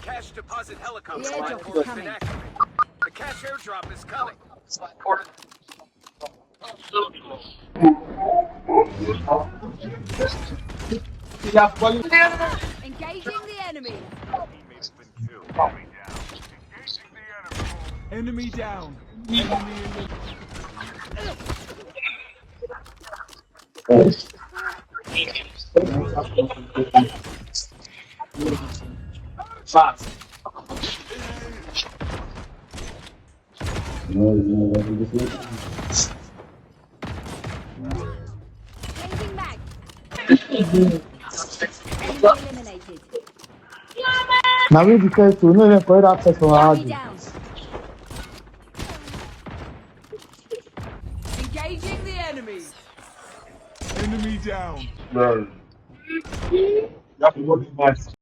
cash deposit helicopter The airdrop platform is has been coming. activated. The cash airdrop is coming. Engaging the enemy. Teammate's been killed. Enemy down. Changing mag. Enemy eliminated. Nami dice tu non è poi razza Enemy suonati. down. Engaging the enemy. Enemy down. Nice.